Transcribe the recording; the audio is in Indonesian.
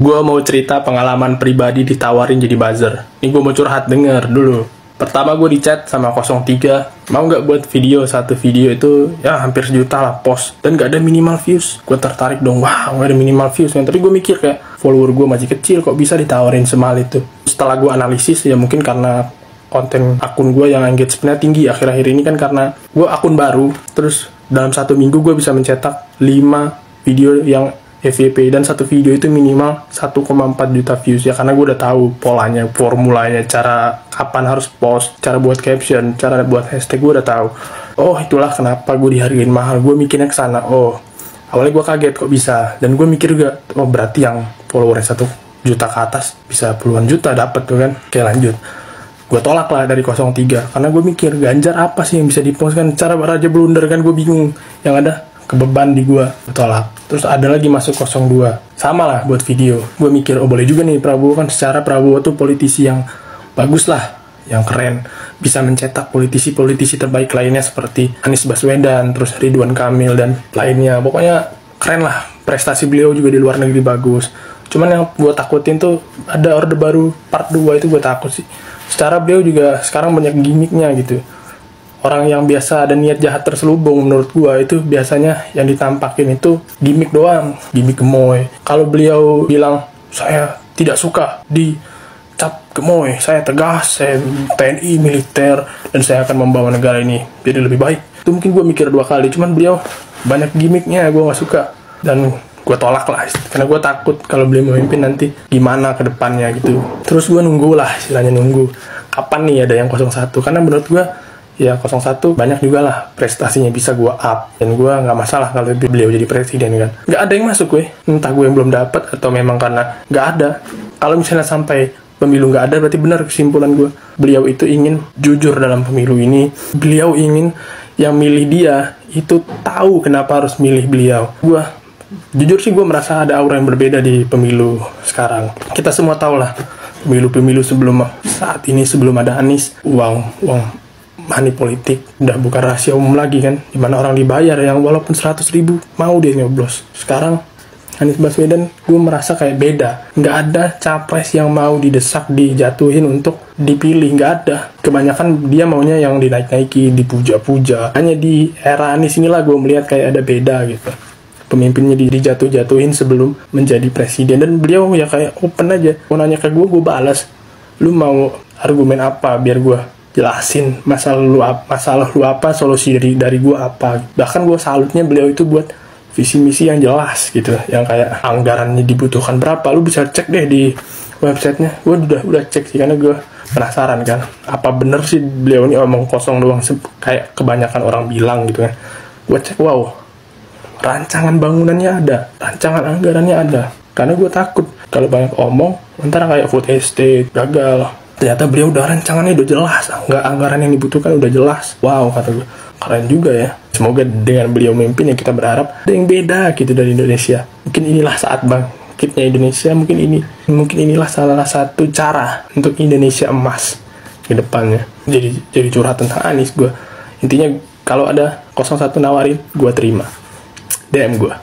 Gue mau cerita pengalaman pribadi ditawarin jadi buzzer. Ini gue mau curhat, denger dulu. Pertama gue di chat sama 03, mau nggak buat video, satu video itu ya hampir sejuta lah post. Dan nggak ada minimal views. Gue tertarik dong, wah nggak ada minimal views kan. Tapi gue mikir kayak follower gue masih kecil, kok bisa ditawarin semahal itu. Setelah gue analisis, ya mungkin karena konten akun gue yang engagement-nya tinggi akhir-akhir ini kan, karena gue akun baru. Terus dalam satu minggu gue bisa mencetak 5 video yang FYP, dan satu video itu minimal 1,4 juta views ya, karena gue udah tahu polanya, formulanya, cara kapan harus post, cara buat caption, cara buat hashtag, gue udah tahu. Oh, itulah kenapa gue dihargain mahal. Gue mikirnya ke sana. Oh, awalnya gue kaget kok bisa, dan gue mikir juga, oh berarti yang followernya 1 juta ke atas bisa puluhan juta dapat tuh kan. Oke, lanjut. Gue tolak lah dari 03, karena gue mikir Ganjar apa sih yang bisa dipost kan, cara Raja Blunder kan, gue bingung. Yang ada kebeban di gue tolak. Terus ada lagi masuk 02, sama lah buat video. Gue mikir, oh boleh juga nih Prabowo kan, secara Prabowo tuh politisi yang bagus lah, yang keren, bisa mencetak politisi-politisi terbaik lainnya seperti Anies Baswedan, terus Ridwan Kamil dan lainnya. Pokoknya keren lah, prestasi beliau juga di luar negeri bagus. Cuman yang gue takutin tuh ada Orde Baru part 2, itu gue takut sih. Secara beliau juga sekarang banyak gimmicknya gitu. Orang yang biasa ada niat jahat terselubung, menurut gua itu biasanya yang ditampakin itu gimmick doang, gimmick gemoy. Kalau beliau bilang, saya tidak suka dicap gemoy, saya tegas, saya TNI, militer, dan saya akan membawa negara ini jadi lebih baik, itu mungkin gua mikir 2 kali. Cuman beliau banyak gimmicknya, gua nggak suka, dan gue tolak lah, karena gue takut kalau beliau memimpin nanti gimana ke depannya gitu. Terus gue nunggu lah, istilahnya nunggu kapan nih ada yang 01, karena menurut gue ya 01 banyak juga lah prestasinya bisa gue up, dan gue nggak masalah kalau beliau jadi presiden kan. Nggak ada yang masuk gue, entah gue yang belum dapat atau memang karena nggak ada. Kalau misalnya sampai pemilu nggak ada, berarti benar kesimpulan gue, beliau itu ingin jujur dalam pemilu ini. Beliau ingin yang milih dia itu tahu kenapa harus milih beliau. Gue jujur sih, gue merasa ada aura yang berbeda di pemilu sekarang. Kita semua tahu lah, pemilu-pemilu sebelum saat ini, sebelum ada Anies, uang money politik udah bukan rahasia umum lagi kan, dimana orang dibayar yang walaupun 100.000 mau dia nyoblos. Sekarang Anies Baswedan, gue merasa kayak beda. Nggak ada capres yang mau didesak, dijatuhin untuk dipilih, nggak ada. Kebanyakan dia maunya yang dinaik-naiki, dipuja-puja. Hanya di era Anies inilah gue melihat kayak ada beda gitu. Pemimpinnya dijatuh-jatuhin sebelum menjadi presiden, dan beliau ya kayak open aja, mau nanya ke gue balas. Lu mau argumen apa biar gue jelasin masalah lu apa, solusi dari gue apa. Bahkan gue salutnya beliau itu buat visi misi yang jelas gitu, yang kayak anggarannya dibutuhkan berapa, lu bisa cek deh di websitenya. Gue udah cek sih, karena gue penasaran kan, apa bener sih beliau ini omong kosong doang kayak kebanyakan orang bilang gitu kan. Gue cek, wow, rancangan bangunannya ada, rancangan anggarannya ada. Karena gue takut kalau banyak omong, ntar kayak food estate gagal. Ternyata beliau udah rancangannya udah jelas, nggak anggaran yang dibutuhkan udah jelas. Wow, kata gue, keren juga ya. Semoga dengan beliau memimpin ya, kita berharap ada yang beda gitu dari Indonesia. Mungkin inilah saat bangkitnya Indonesia, mungkin inilah salah satu cara untuk Indonesia emas ke depannya. Jadi curhat tentang Anies gue. Intinya kalau ada 01 nawarin, gue terima. DM gue.